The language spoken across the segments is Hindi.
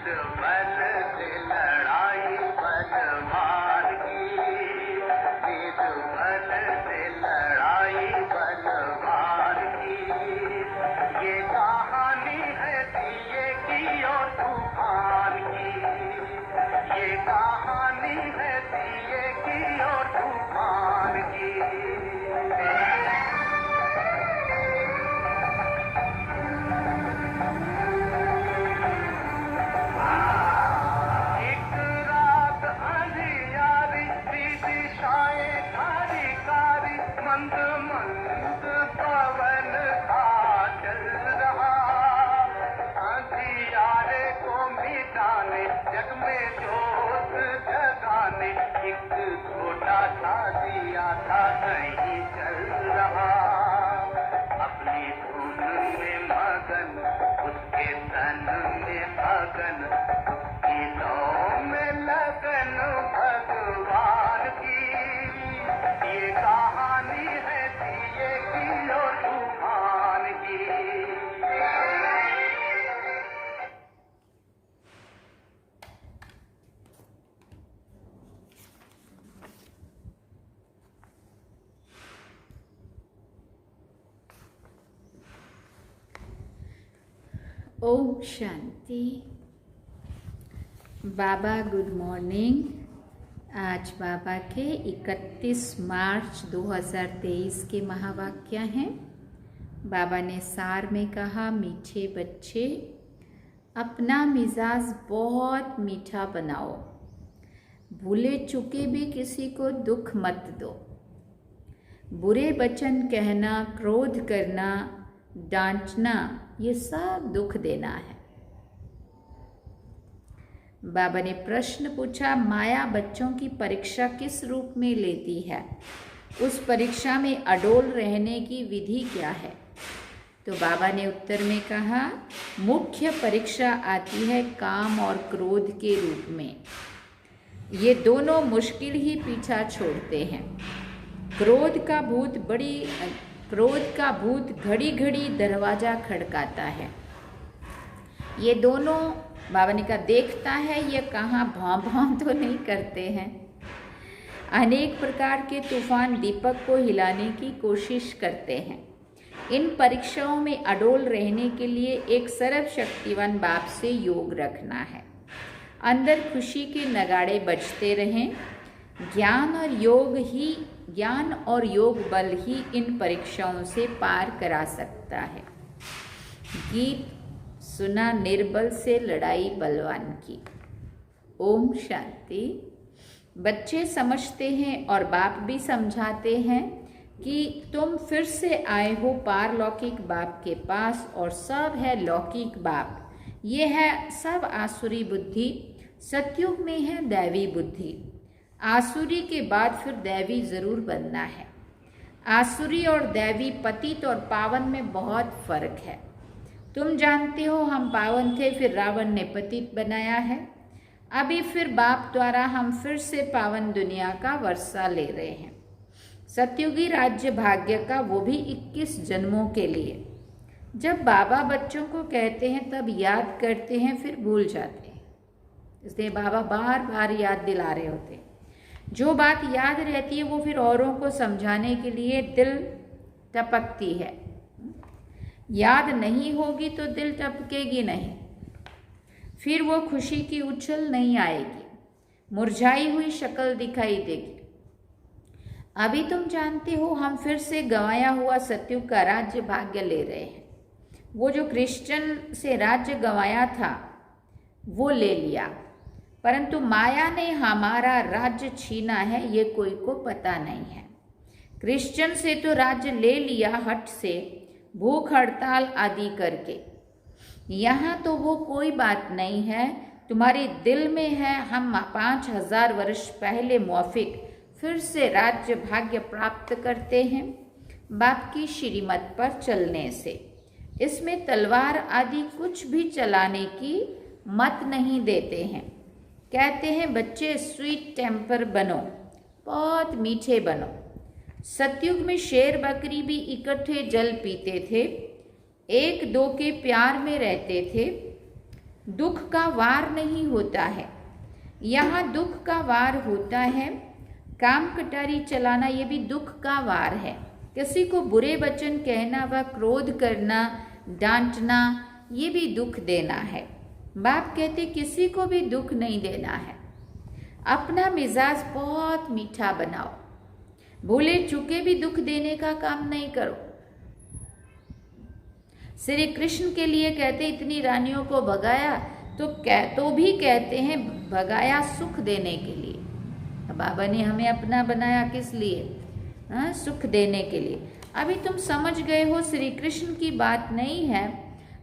बल से लड़ाई बलवान की, निज बल से लड़ाई बलवान की। ये कहानी है दिए की और तूफान की, ये कहानी है दिए की और तूफान की। एक रात अंधियारी थी, दिशाएं कारी कारी, मंद मंद पवन था चल रहा। अंधियारे को मिटाने, जग में जोत जगाने, एक छोटा सा दिया था कहीं चल रहा। अपनी धुन में मगन, उसके तन में अगन, उसकी लौ में लगन भगवान की। ये कहानी है दिए की और तूफान की। ओम शांति। बाबा गुड मॉर्निंग। आज बाबा के 31 मार्च 2023 के महावाक्य हैं। बाबा ने सार में कहा, मीठे बच्चे अपना मिजाज बहुत मीठा बनाओ, भूले चुके भी किसी को दुख मत दो। बुरे वचन कहना, क्रोध करना, डांटना, ये सब दुख देना है। बाबा ने प्रश्न पूछा, माया बच्चों की परीक्षा किस रूप में लेती है? उस परीक्षा में अडोल रहने की विधि क्या है? तो बाबा ने उत्तर में कहा, मुख्य परीक्षा आती है काम और क्रोध के रूप में। ये दोनों मुश्किल ही पीछा छोड़ते हैं। क्रोध का भूत घड़ी घड़ी दरवाजा खड़काता है। ये दोनों बाबा ने कहा देखता है, ये कहाँ भां भां तो नहीं करते हैं। अनेक प्रकार के तूफान दीपक को हिलाने की कोशिश करते हैं। इन परीक्षाओं में अडोल रहने के लिए एक सर्वशक्तिवान बाप से योग रखना है। अंदर खुशी के नगाड़े बजते रहें। ज्ञान और योग बल ही इन परीक्षाओं से पार करा सकता है। गीत सुना, निर्बल से लड़ाई बलवान की। ओम शांति। बच्चे समझते हैं और बाप भी समझाते हैं कि तुम फिर से आए हो पारलौकिक बाप के पास और सब है लौकिक बाप। ये है सब आसुरी बुद्धि, सतयुग में है दैवी बुद्धि। आसुरी के बाद फिर दैवी जरूर बनना है। आसुरी और दैवी, पतित और पावन में बहुत फर्क है। तुम जानते हो हम पावन थे, फिर रावण ने पतित बनाया है। अभी फिर बाप द्वारा हम फिर से पावन दुनिया का वर्षा ले रहे हैं। सतयुगी राज्य भाग्य का, वो भी 21 जन्मों के लिए। जब बाबा बच्चों को कहते हैं तब याद करते हैं, फिर भूल जाते हैं। इसलिए बाबा बार बार याद दिला रहे होते हैं। जो बात याद रहती है वो फिर औरों को समझाने के लिए दिल टपकती है। याद नहीं होगी तो दिल टपकेगी नहीं, फिर वो खुशी की उछल नहीं आएगी, मुरझाई हुई शक्ल दिखाई देगी। अभी तुम जानते हो हम फिर से गंवाया हुआ सतयुग का राज्य भाग्य ले रहे हैं। वो जो क्रिश्चियन से राज्य गंवाया था वो ले लिया, परंतु माया ने हमारा राज्य छीना है, ये कोई को पता नहीं है। क्रिश्चियन से तो राज्य ले लिया हट से, भूख हड़ताल आदि करके। यहाँ तो वो कोई बात नहीं है, तुम्हारे दिल में है। हम 5000 वर्ष पहले मौफिक फिर से राज्य भाग्य प्राप्त करते हैं बाप की श्रीमत पर चलने से। इसमें तलवार आदि कुछ भी चलाने की मत नहीं देते हैं। कहते हैं बच्चे स्वीट टेम्पर बनो, बहुत मीठे बनो। सतयुग में शेर बकरी भी इकट्ठे जल पीते थे, एक दो के प्यार में रहते थे। दुख का वार नहीं होता है। यहाँ दुख का वार होता है। काम कटारी चलाना ये भी दुख का वार है। किसी को बुरे वचन कहना व क्रोध करना, डांटना, ये भी दुख देना है। बाप कहते किसी को भी दुख नहीं देना है। अपना मिजाज बहुत मीठा बनाओ। भूले चुके भी दुख देने का काम नहीं करो। श्री कृष्ण के लिए कहते इतनी रानियों को भगाया, तो भी कहते हैं भगाया सुख देने के लिए। बाबा ने हमें अपना बनाया किस लिए? सुख देने के लिए। अभी तुम समझ गए हो श्री कृष्ण की बात नहीं है।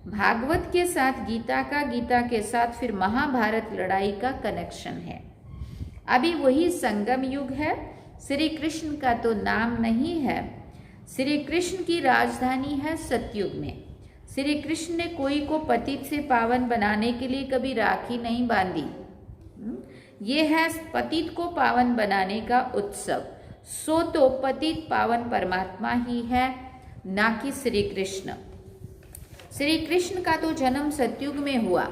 भागवत के साथ गीता का, गीता के साथ फिर महाभारत लड़ाई का कनेक्शन है। अभी वही संगम युग है। श्री कृष्ण का तो नाम नहीं है। श्री कृष्ण की राजधानी है सतयुग में। श्री कृष्ण ने कोई को पतित से पावन बनाने के लिए कभी राखी नहीं बांधी। ये है पतित को पावन बनाने का उत्सव। सो तो पतित पावन परमात्मा ही है, ना कि श्री कृष्ण। श्री कृष्ण का तो जन्म सतयुग में हुआ।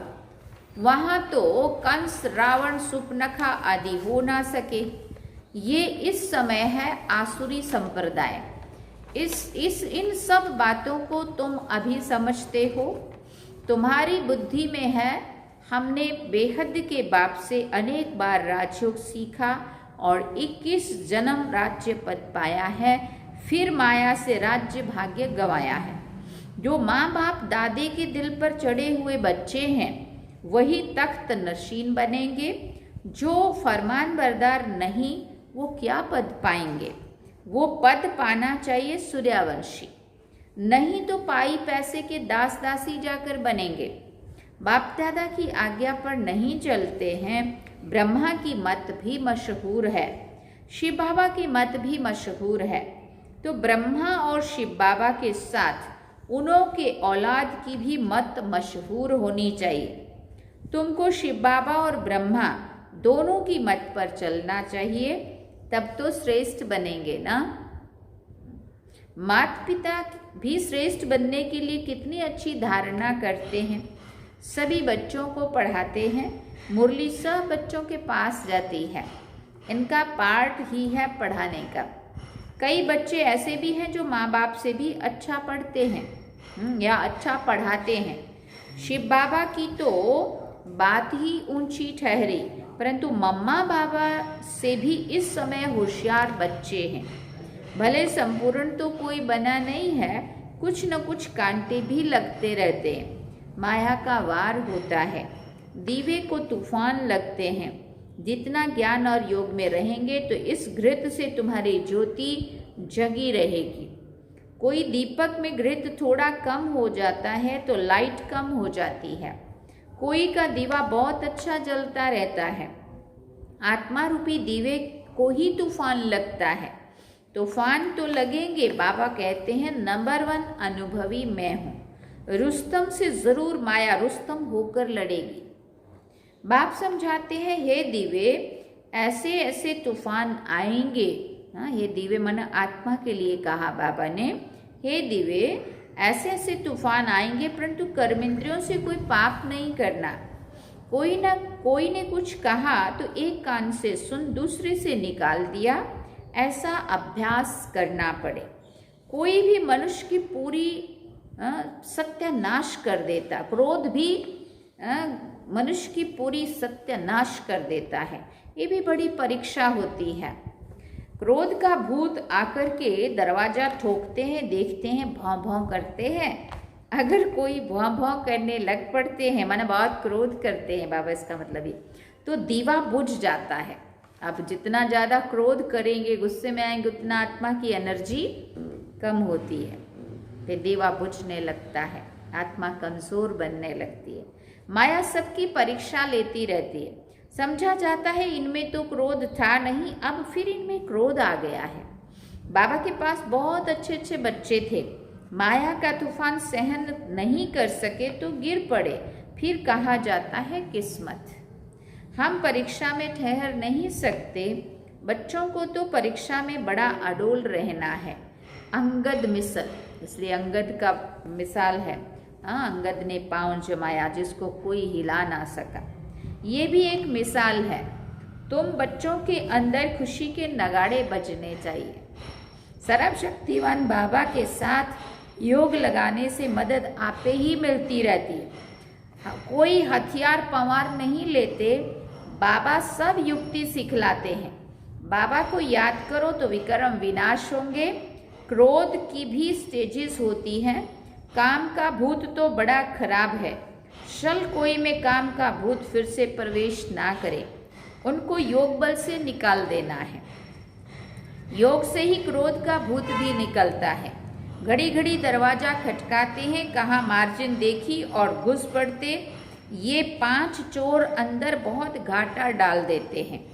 वहां तो कंस, रावण, सुपनखा आदि हो ना सके। ये इस समय है आसुरी संप्रदाय। इन सब बातों को तुम अभी समझते हो। तुम्हारी बुद्धि में है। हमने बेहद के बाप से अनेक बार राजयोग सीखा और 21 जन्म राज्य पद पाया है, फिर माया से राज्य भाग्य गंवाया है। जो माँ बाप दादे के दिल पर चढ़े हुए बच्चे हैं वही तख्त नशीन बनेंगे। जो फरमान बरदार नहीं वो क्या पद पाएंगे? वो पद पाना चाहिए सूर्यवंशी, नहीं तो पाई पैसे के दास दासी जाकर बनेंगे। बाप दादा की आज्ञा पर नहीं चलते हैं। ब्रह्मा की मत भी मशहूर है, शिव बाबा की मत भी मशहूर है। तो ब्रह्मा और शिव बाबा के साथ उन्हों के औलाद की भी मत मशहूर होनी चाहिए। तुमको शिव बाबा और ब्रह्मा दोनों की मत पर चलना चाहिए, तब तो श्रेष्ठ बनेंगे ना। माता पिता भी श्रेष्ठ बनने के लिए कितनी अच्छी धारणा करते हैं। सभी बच्चों को पढ़ाते हैं। मुरली सब बच्चों के पास जाती है। इनका पार्ट ही है पढ़ाने का। कई बच्चे ऐसे भी हैं जो माँ बाप से भी अच्छा पढ़ते हैं या अच्छा पढ़ाते हैं। शिव बाबा की तो बात ही ऊंची ठहरी, परंतु मम्मा बाबा से भी इस समय होशियार बच्चे हैं। भले संपूर्ण तो कोई बना नहीं है, कुछ न कुछ कांटे भी लगते रहते हैं। माया का वार होता है। दीवे को तूफान लगते हैं। जितना ज्ञान और योग में रहेंगे तो इस घृत से तुम्हारी ज्योति जगी रहेगी। कोई दीपक में घृत थोड़ा कम हो जाता है तो लाइट कम हो जाती है। कोई का दीवा बहुत अच्छा जलता रहता है। आत्मा रूपी दीवे को ही तूफान लगता है। तूफान तो लगेंगे। बाबा कहते हैं नंबर 1 अनुभवी मैं हूँ। रुस्तम से जरूर माया रुस्तम होकर लड़ेगी। बाप समझाते हैं हे दीवे ऐसे ऐसे तूफान आएंगे। ये दीवे मन आत्मा के लिए कहा बाबा ने। हे दीवे ऐसे ऐसे तूफान आएंगे, परंतु कर्मेंद्रियों से कोई पाप नहीं करना। कोई ने कुछ कहा तो एक कान से सुन दूसरे से निकाल दिया। ऐसा अभ्यास करना पड़े। कोई भी मनुष्य की पूरी सत्यानाश कर देता। क्रोध भी मनुष्य की पूरी सत्यानाश कर देता है। ये भी बड़ी परीक्षा होती है। क्रोध का भूत आकर के दरवाजा ठोकते हैं, देखते हैं, भौं भौं करते हैं। अगर कोई भौं भौं करने लग पड़ते हैं, माने बहुत क्रोध करते हैं बाबा, इसका मतलब ये, तो दीवा बुझ जाता है। अब जितना ज़्यादा क्रोध करेंगे, गुस्से में आएंगे, उतना आत्मा की एनर्जी कम होती है, फिर दीवा बुझने लगता है, आत्मा कमजोर बनने लगती है। माया सबकी परीक्षा लेती रहती है। समझा जाता है इनमें तो क्रोध था नहीं, अब फिर इनमें क्रोध आ गया है। बाबा के पास बहुत अच्छे अच्छे बच्चे थे, माया का तूफान सहन नहीं कर सके तो गिर पड़े। फिर कहा जाता है किस्मत। हम परीक्षा में ठहर नहीं सकते। बच्चों को तो परीक्षा में बड़ा अडोल रहना है। अंगद मिसल, इसलिए अंगद का मिसाल है। अंगद ने पांव जमाया जिसको कोई हिला ना सका। ये भी एक मिसाल है। तुम बच्चों के अंदर खुशी के नगाड़े बजने चाहिए। सर्वशक्तिवान बाबा के साथ योग लगाने से मदद आपे ही मिलती रहती है। कोई हथियार पवार नहीं लेते, बाबा सब युक्ति सिखलाते हैं। बाबा को याद करो तो विक्रम विनाश होंगे। क्रोध की भी स्टेजेस होती हैं। काम का भूत तो बड़ा खराब है। शल कोई में काम का भूत फिर से प्रवेश ना करे, उनको योग बल से निकाल देना है। योग से ही क्रोध का भूत भी निकलता है। घड़ी घड़ी दरवाजा खटकाते हैं, कहाँ मार्जिन देखी और घुस पड़ते। ये 5 चोर अंदर बहुत घाटा डाल देते हैं।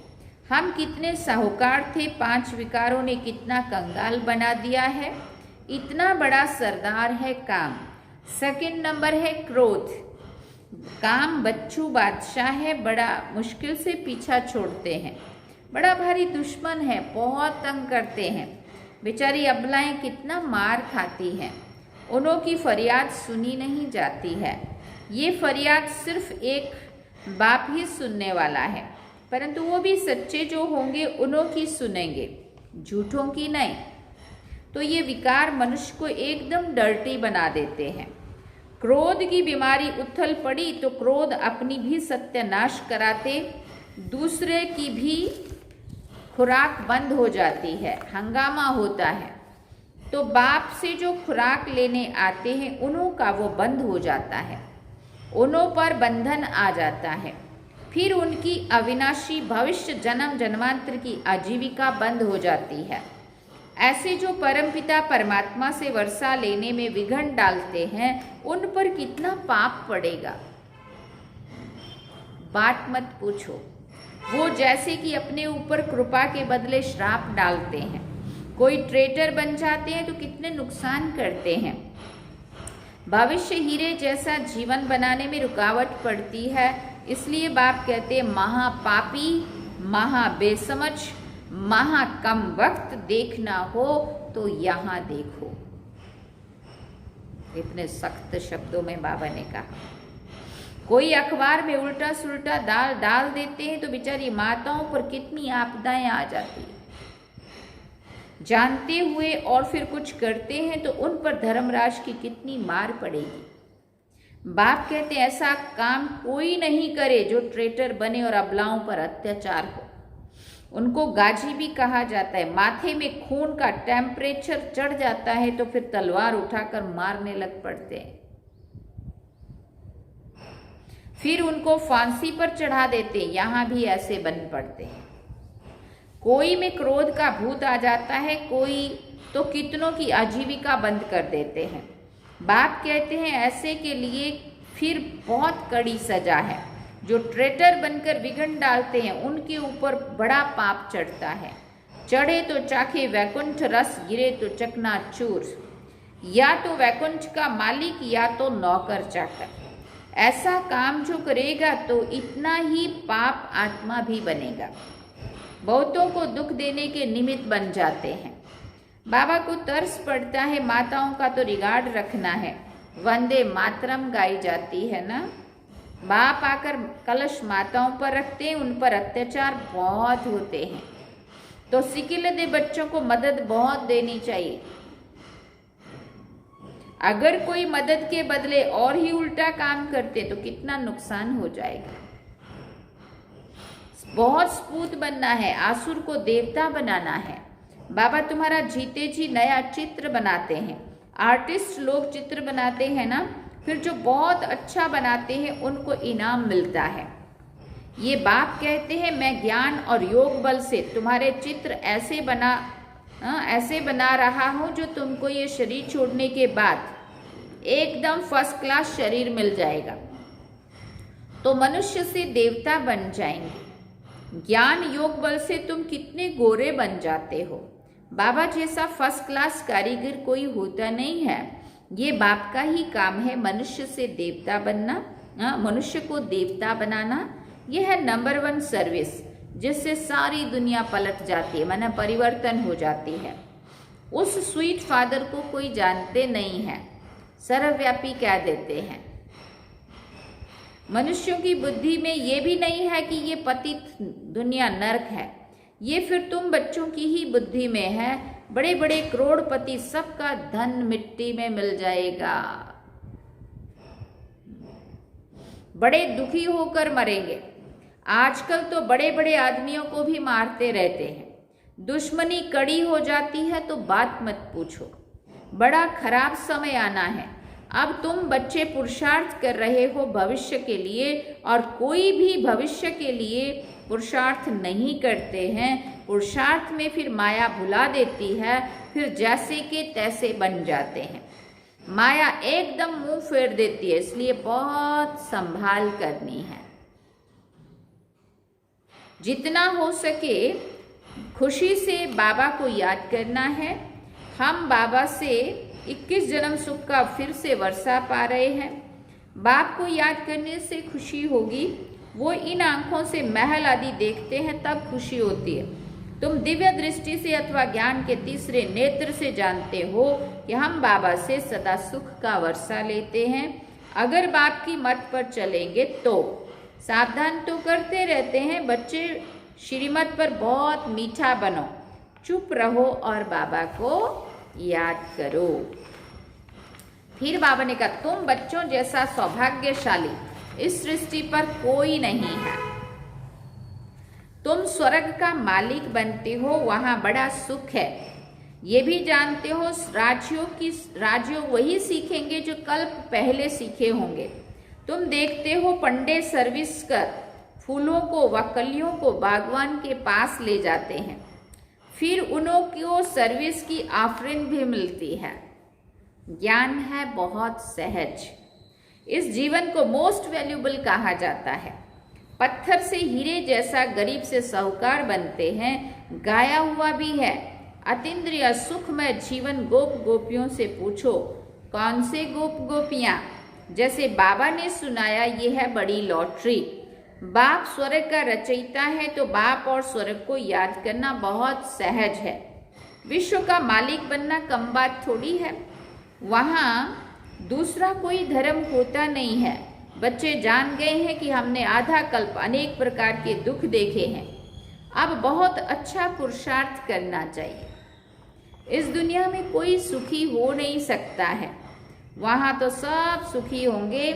हम कितने साहूकार थे, 5 विकारों ने कितना कंगाल बना दिया है। इतना बड़ा सरदार है काम। सेकंड नंबर है क्रोध। काम बच्चू बादशाह है, बड़ा मुश्किल से पीछा छोड़ते हैं। बड़ा भारी दुश्मन है, बहुत तंग करते हैं। बेचारी अबलाएं कितना मार खाती हैं, उन्हों की फरियाद सुनी नहीं जाती है। ये फरियाद सिर्फ एक बाप ही सुनने वाला है, परंतु वो भी सच्चे जो होंगे उन्हों की सुनेंगे, झूठों की नहीं। तो ये विकार मनुष्य को एकदम डर्टी बना देते हैं। क्रोध की बीमारी उथल पड़ी तो क्रोध अपनी भी सत्यानाश कराते, दूसरे की भी खुराक बंद हो जाती है, हंगामा होता है। तो बाप से जो खुराक लेने आते हैं उन्हों का वो बंद हो जाता है, उन्हों पर बंधन आ जाता है। फिर उनकी अविनाशी भविष्य जन्म जन्मांतर की आजीविका बंद हो जाती है। ऐसे जो परमपिता परमात्मा से वर्षा लेने में विघ्न डालते हैं उन पर कितना पाप पड़ेगा, बात मत पूछो। वो जैसे कि अपने ऊपर कृपा के बदले श्राप डालते हैं। कोई ट्रेटर बन जाते हैं तो कितने नुकसान करते हैं। भविष्य हीरे जैसा जीवन बनाने में रुकावट पड़ती है। इसलिए बाप कहते हैं महापापी, महा बेसमझ, महा कम वक्त देखना हो तो यहाँ देखो। इतने सख्त शब्दों में बाबा ने कहा। कोई अखबार में उल्टा सुल्टा डाल देते हैं तो बेचारी माताओं पर कितनी आपदाएं आ जाती है। जानते हुए और फिर कुछ करते हैं तो उन पर धर्मराज की कितनी मार पड़ेगी। बाप कहते हैं ऐसा काम कोई नहीं करे जो ट्रेटर बने और अबलाओं पर अत्याचार हो। उनको गाजी भी कहा जाता है। माथे में खून का टेम्परेचर चढ़ जाता है तो फिर तलवार उठाकर मारने लग पड़ते हैं। फिर उनको फांसी पर चढ़ा देते, यहाँ भी ऐसे बन पड़ते हैं। कोई में क्रोध का भूत आ जाता है, कोई तो कितनों की आजीविका बंद कर देते हैं। बाप कहते हैं ऐसे के लिए फिर बहुत कड़ी सजा है। जो ट्रेटर बनकर विघ्न डालते हैं उनके ऊपर बड़ा पाप चढ़ता है। चढ़े तो चाखे वैकुंठ रस, गिरे तो चकनाचूर। या तो वैकुंठ का मालिक या तो नौकर चाकर। ऐसा काम जो करेगा तो इतना ही पाप आत्मा भी बनेगा। बहुतों को दुख देने के निमित्त बन जाते हैं। बाबा को तरस पड़ता है, माताओं का तो रिगार्ड रखना है। वंदे मातरम गाई जाती है ना। बाप आकर कलश माताओं पर रखते हैं, उन पर अत्याचार बहुत होते हैं। तो सिकिलदे बच्चों को मदद बहुत देनी चाहिए। अगर कोई मदद के बदले और ही उल्टा काम करते तो कितना नुकसान हो जाएगा। बहुत स्पूत बनना है, आसुर को देवता बनाना है। बाबा तुम्हारा जीते जी नया चित्र बनाते हैं। आर्टिस्ट लोग चित्र बनाते हैं ना, फिर जो बहुत अच्छा बनाते हैं उनको इनाम मिलता है। ये बाप कहते हैं मैं ज्ञान और योग बल से तुम्हारे चित्र ऐसे बना रहा हूँ जो तुमको ये शरीर छोड़ने के बाद एकदम फर्स्ट क्लास शरीर मिल जाएगा, तो मनुष्य से देवता बन जाएंगे। ज्ञान योग बल से तुम कितने गोरे बन जाते हो। बाबा जैसा फर्स्ट क्लास कारीगर कोई होता नहीं है। ये बाप का ही काम है मनुष्य से देवता बनना, मनुष्य को देवता बनाना। यह है नंबर 1 सर्विस, जिससे सारी दुनिया पलट जाती है, माना परिवर्तन हो जाती है। उस स्वीट फादर को कोई जानते नहीं है। सर्वव्यापी कह देते हैं। मनुष्यों की बुद्धि में ये भी नहीं है कि ये पतित दुनिया नरक है, ये फिर तुम बच्चों की ही बुद्धि में है। बड़े बड़े करोड़पति, सबका धन मिट्टी में मिल जाएगा, बड़े दुखी होकर मरेंगे। आजकल तो बड़े बड़े आदमियों को भी मारते रहते हैं, दुश्मनी कड़ी हो जाती है तो बात मत पूछो। बड़ा खराब समय आना है। अब तुम बच्चे पुरुषार्थ कर रहे हो भविष्य के लिए, और कोई भी भविष्य के लिए पुरुषार्थ नहीं करते हैं। पुरुषार्थ में फिर माया भुला देती है, फिर जैसे के तैसे बन जाते हैं। माया एकदम मुंह फेर देती है, इसलिए बहुत संभाल करनी है। जितना हो सके खुशी से बाबा को याद करना है। हम बाबा से 21 जन्म सुख का फिर से वर्षा पा रहे हैं। बाप को याद करने से खुशी होगी। वो इन आंखों से महल आदि देखते हैं तब खुशी होती है। तुम दिव्य दृष्टि से अथवा ज्ञान के तीसरे नेत्र से जानते हो कि हम बाबा से सदा सुख का वर्षा लेते हैं। अगर बाप की मत पर चलेंगे तो सावधान तो करते रहते हैं, बच्चे श्रीमत पर बहुत मीठा बनो, चुप रहो और बाबा को याद करो। फिर बाबा ने कहा, तुम बच्चों जैसा सौभाग्यशाली इस सृष्टि पर कोई नहीं है। तुम स्वर्ग का मालिक बनते हो, वहां बड़ा सुख है। ये भी जानते हो राजयोग वही सीखेंगे जो कल्प पहले सीखे होंगे। तुम देखते हो पंडे सर्विस कर फूलों को व कलियों को बागवान के पास ले जाते हैं, फिर उन्हों को सर्विस की ऑफरिंग भी मिलती है। ज्ञान है बहुत सहज। इस जीवन को मोस्ट वैल्यूबल कहा जाता है। पत्थर से हीरे जैसा गरीब से साहूकार बनते हैं, गाया हुआ भी है। अतीन्द्रिय सुखमय जीवन गोप गोपियों से पूछो, कौन से गोप गोपियां? जैसे बाबा ने सुनाया, ये है बड़ी लॉटरी। बाप स्वर्ग का रचयिता है, तो बाप और स्वर्ग को याद करना बहुत सहज है। विश्व का मालिक बनना कम बात थोड़ी है। वहाँ दूसरा कोई धर्म होता नहीं है। बच्चे जान गए हैं कि हमने आधा कल्प अनेक प्रकार के दुख देखे हैं। अब बहुत अच्छा पुरुषार्थ करना चाहिए। इस दुनिया में कोई सुखी हो नहीं सकता है, वहाँ तो सब सुखी होंगे।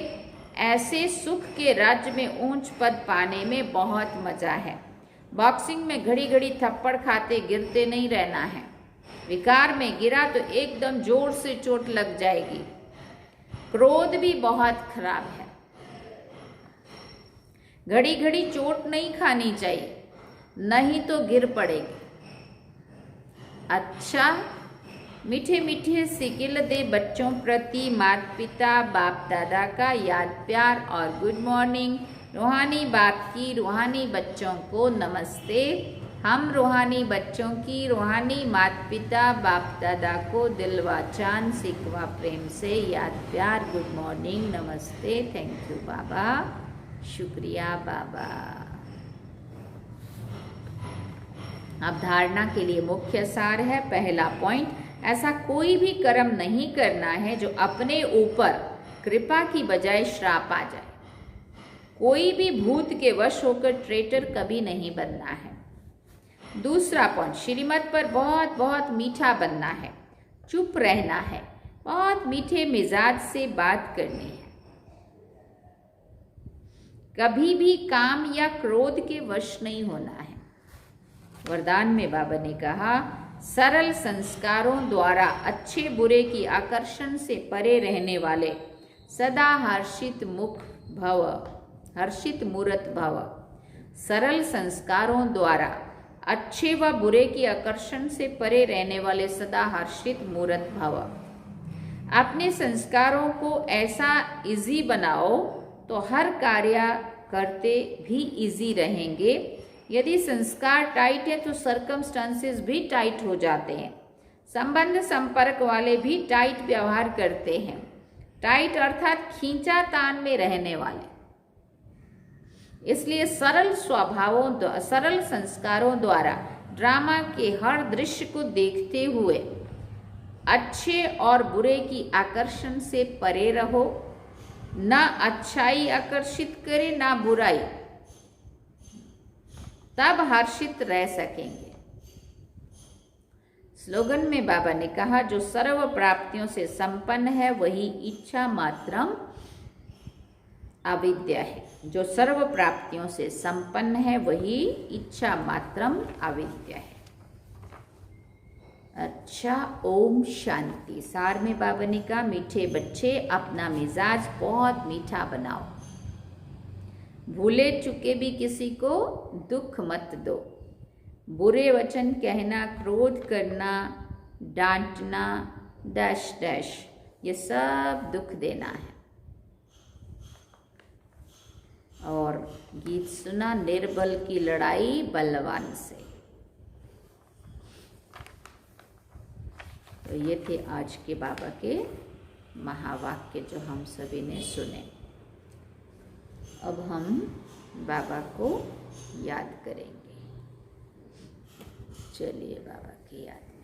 ऐसे सुख के राज्य में ऊंच पद पाने में बहुत मजा है। बॉक्सिंग में घड़ी घड़ी थप्पड़ खाते गिरते नहीं रहना है। विकार में गिरा तो एकदम जोर से चोट लग जाएगी। क्रोध भी बहुत खराब है। घड़ी घड़ी चोट नहीं खानी चाहिए, नहीं तो गिर पड़ेगी। अच्छा, मीठे मीठे सिकिल दे बच्चों प्रति माता पिता बाप दादा का याद प्यार और गुड मॉर्निंग। रूहानी बाप की रूहानी बच्चों को नमस्ते। हम रूहानी बच्चों की रूहानी माता पिता बाप दादा को दिल व जान सिकवा प्रेम से याद प्यार, गुड मॉर्निंग, नमस्ते, थैंक यू बाबा, शुक्रिया बाबा। अब धारणा के लिए मुख्य सार है। पहला पॉइंट, ऐसा कोई भी कर्म नहीं करना है जो अपने ऊपर कृपा की बजाय श्राप आ जाए। कोई भी भूत के वश होकर ट्रेटर कभी नहीं बनना है। दूसरा पॉइंट, श्रीमत पर बहुत बहुत मीठा बनना है, चुप रहना है, बहुत मीठे मिजाज से बात करनी है। कभी भी काम या क्रोध के वश नहीं होना है। वरदान में बाबा ने कहा, सरल संस्कारों द्वारा अच्छे बुरे की आकर्षण से परे रहने वाले सदा हर्षित मुख भव, हर्षित मूर्त भव। सरल संस्कारों द्वारा अच्छे व बुरे की आकर्षण से परे रहने वाले सदा हर्षित मूर्त भव। अपने संस्कारों को ऐसा इजी बनाओ तो हर कार्य करते भी इजी रहेंगे। यदि संस्कार टाइट है तो सर्कमस्टांसेस भी टाइट हो जाते हैं। संबंध संपर्क वाले भी टाइट व्यवहार करते हैं। टाइट अर्थात खींचा तान में रहने वाले। इसलिए सरल स्वभावों, सरल संस्कारों द्वारा ड्रामा के हर दृश्य को देखते हुए अच्छे और बुरे की आकर्षण से परे रहो। ना अच्छाई आकर्षित करे ना बुराई, तब हर्षित रह सकेंगे। स्लोगन में बाबा ने कहा, जो सर्व प्राप्तियों से संपन्न है वही इच्छा मात्रम अविद्या है। जो सर्व प्राप्तियों से संपन्न है वही इच्छा मात्रम अविद्या है। अच्छा, ओम शांति। सार में बाबा ने कहा, मीठे बच्चे अपना मिजाज बहुत मीठा बनाओ। भूले चुके भी किसी को दुख मत दो। बुरे वचन कहना, क्रोध करना, डांटना, डैश डैश, ये सब दुख देना है। और गीत सुना, निर्बल की लड़ाई बलवान से। तो ये थे आज के बाबा के महावाक्य जो हम सभी ने सुने। अब हम बाबा को याद करेंगे। चलिए बाबा की याद।